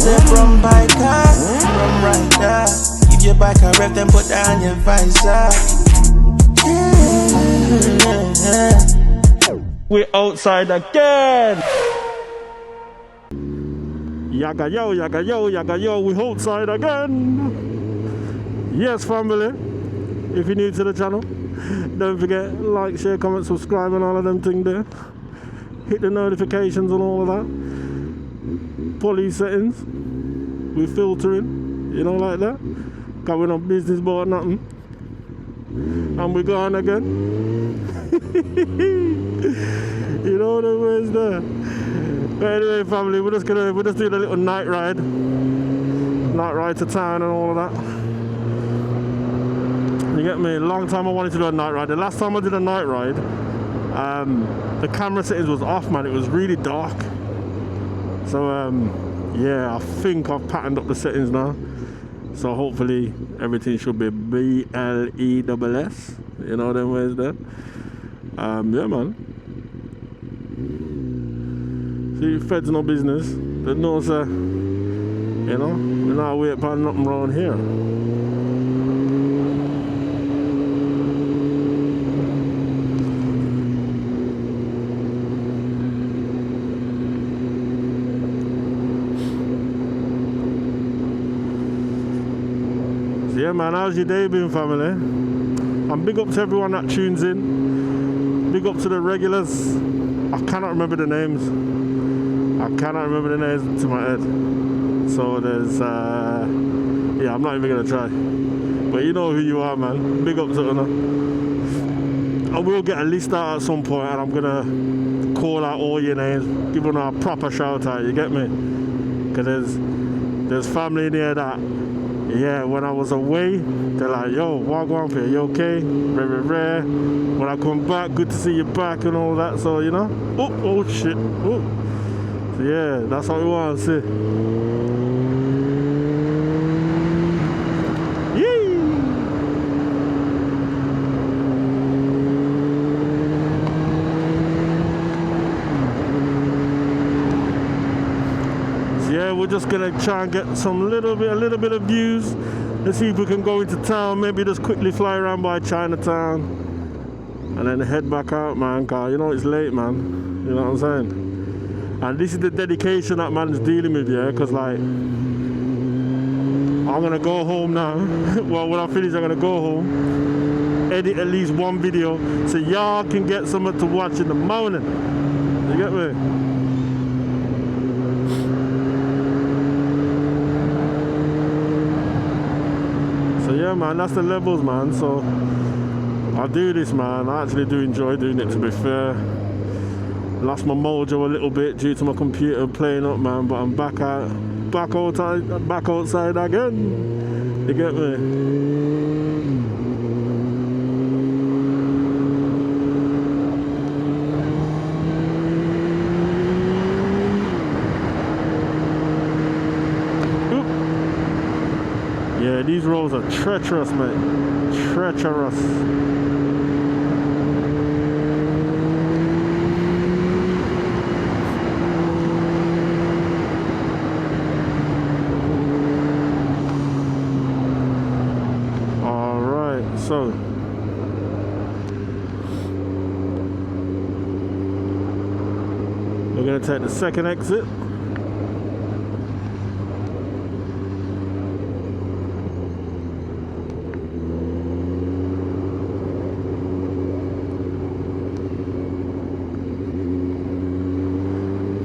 said from biker, from rider. Give your back a rep, then put down your visor. Yeah. We're outside again. Yaga yo, yaga yo, yaga yo, we outside again. Yes, family. If you're new to the channel, don't forget, like, share, comment, subscribe and all of them things there. Hit the notifications and all of that. Police settings. We're filtering, you know, like that. Cause we're not business about nothing. And we're going again. You know the words there. But anyway, family, we're just doing a little night ride to town and all of that. You get me? Long time I wanted to do a night ride. The last time I did a night ride, the camera settings was off, man. It was really dark. So yeah, I think I've patterned up the settings now. So hopefully everything should be BLESS. You know them ways there. Yeah, man. See, feds no business. They know, sir. You know, we're not waiting for nothing around here. So yeah, man, how's your day been, family? And big up to everyone that tunes in. Big up to the regulars. I cannot remember the names. To my head. So there's yeah, I'm not even gonna try. But you know who you are, man. Big up to you. I will get a list out at some point and I'm gonna call out all your names, give them a proper shout out, you get me? Because there's family in here that, yeah, when I was away, they're like, yo, what going for you? You okay? Rare. When I come back, good to see you back and all that. So, you know, oh shit. Oh. So, yeah, that's what we want to see. Yee! So, yeah, we're just gonna try and get a little bit of views. Let's see if we can go into town, maybe just quickly fly around by Chinatown and then head back out, man, cause you know it's late, man. You know what I'm saying? And this is the dedication that man's dealing with, yeah, cause like I'm gonna go home now. Well, when I finish, I'm gonna go home, edit at least one video so y'all can get something to watch in the morning. You get me? So yeah, man, that's the levels, man. So I do this, man. I actually do enjoy doing it, to be fair. Lost my mojo a little bit due to my computer playing up, man, but I'm back outside again. You get me? Yeah, these roads are treacherous, mate. Treacherous. So we're going to take the second exit.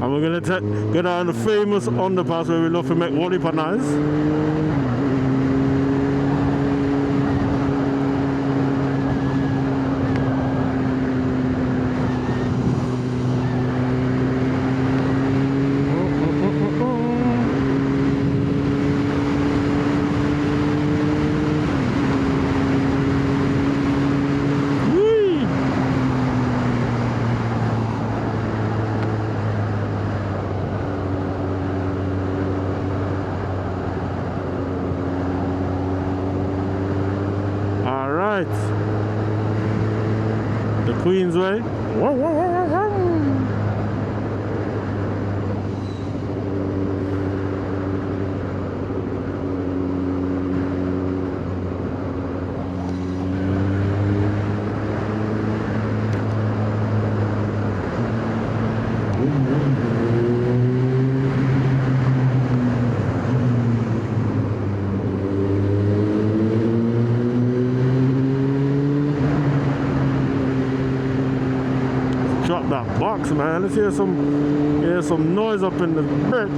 And we're going to go down the famous underpass where we love to make wallpaper nice. The Queensway. Drop that box, man. Let's hear some noise up in the bed.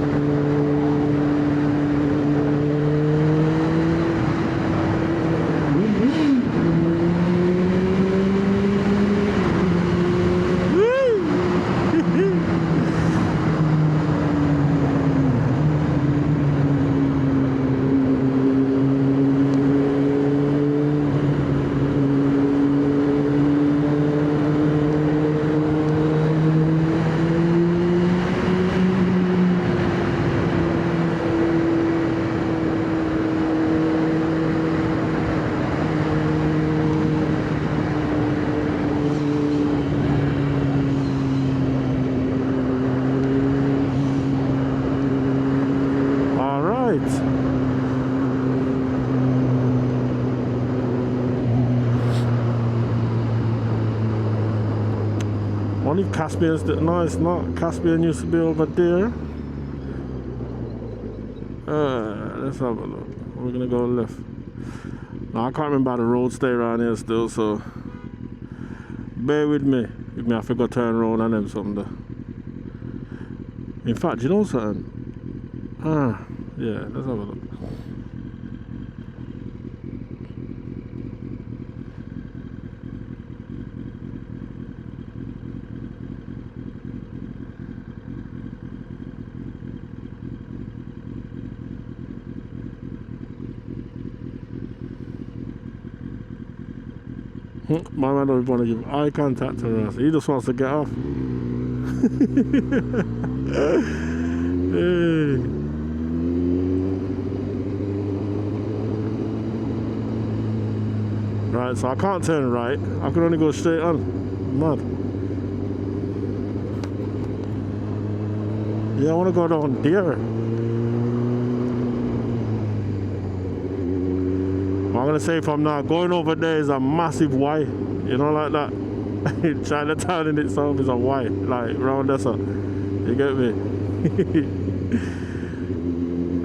Only Caspian's no, it's not. Caspian used to be over there. Let's have a look. We're gonna go left. No, I can't remember how the road stay around here still, so bear with me. If me I forgot to turn around and them something there. In fact, you know something? Yeah, let's have a look. My man don't want to give eye contact to us. He just wants to get off. Hey. Right, so I can't turn right. I can only go straight on. Mad. Yeah, I want to go down there. I'm gonna say from now, going over there is a massive Y. You know, like that. Chinatown in itself is a Y, like round there. You get me?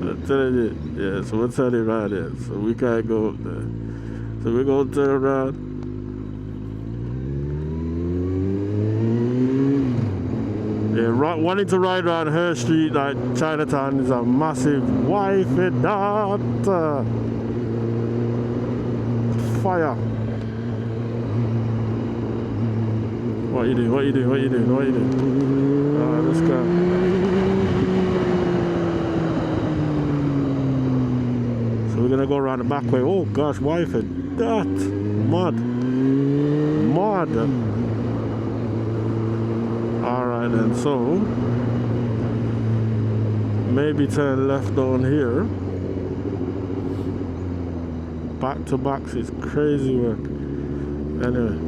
I'm telling you. Yeah, so we're turning right here. So we can't go up there. So we're gonna turn around. Yeah, wanting to ride around her street like Chinatown is a massive Y for that. Fire. What you doing? What you doing? What you doing? What you doing? Alright, let's go. So we're gonna go around the back way. Oh gosh, why for that? Mud. Mud. Alright then, so maybe turn left down here. Back to backs is crazy work. Anyway.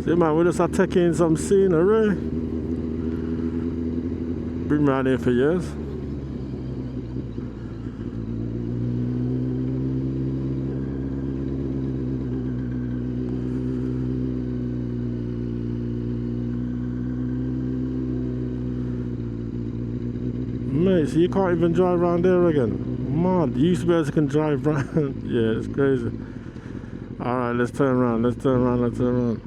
See man, we just are taking some scenery. Been around here for years. Mate, so you can't even drive around there again. Man, you used to be able to can drive around. Yeah, it's crazy. Alright, let's turn around, let's turn around, let's turn around.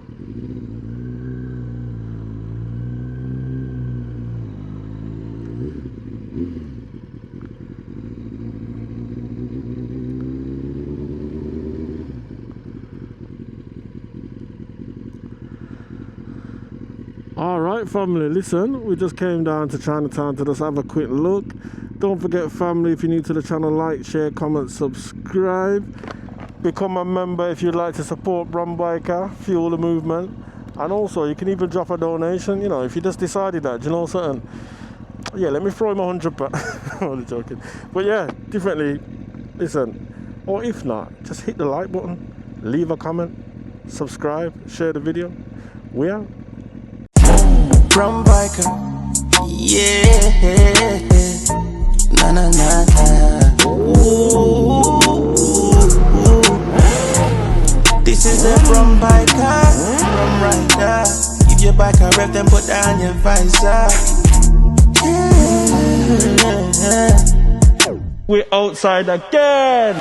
Alright family, listen, we just came down to Chinatown to just have a quick look. Don't forget family, if you're new to the channel, like, share, comment, subscribe. Become a member if you'd like to support Brum Biker, fuel the movement. And also, you can even drop a donation, you know, if you just decided that, do you know something? Yeah, let me throw him 100 back. I'm only joking. But yeah, definitely, listen, or if not, just hit the like button, leave a comment, subscribe, share the video. We out. Brum Biker, yeah, na na na na. Ooh. This is the Brum Biker, Brum Rider. Give your bike a rev, then put down your visor. Yeah. We're outside again.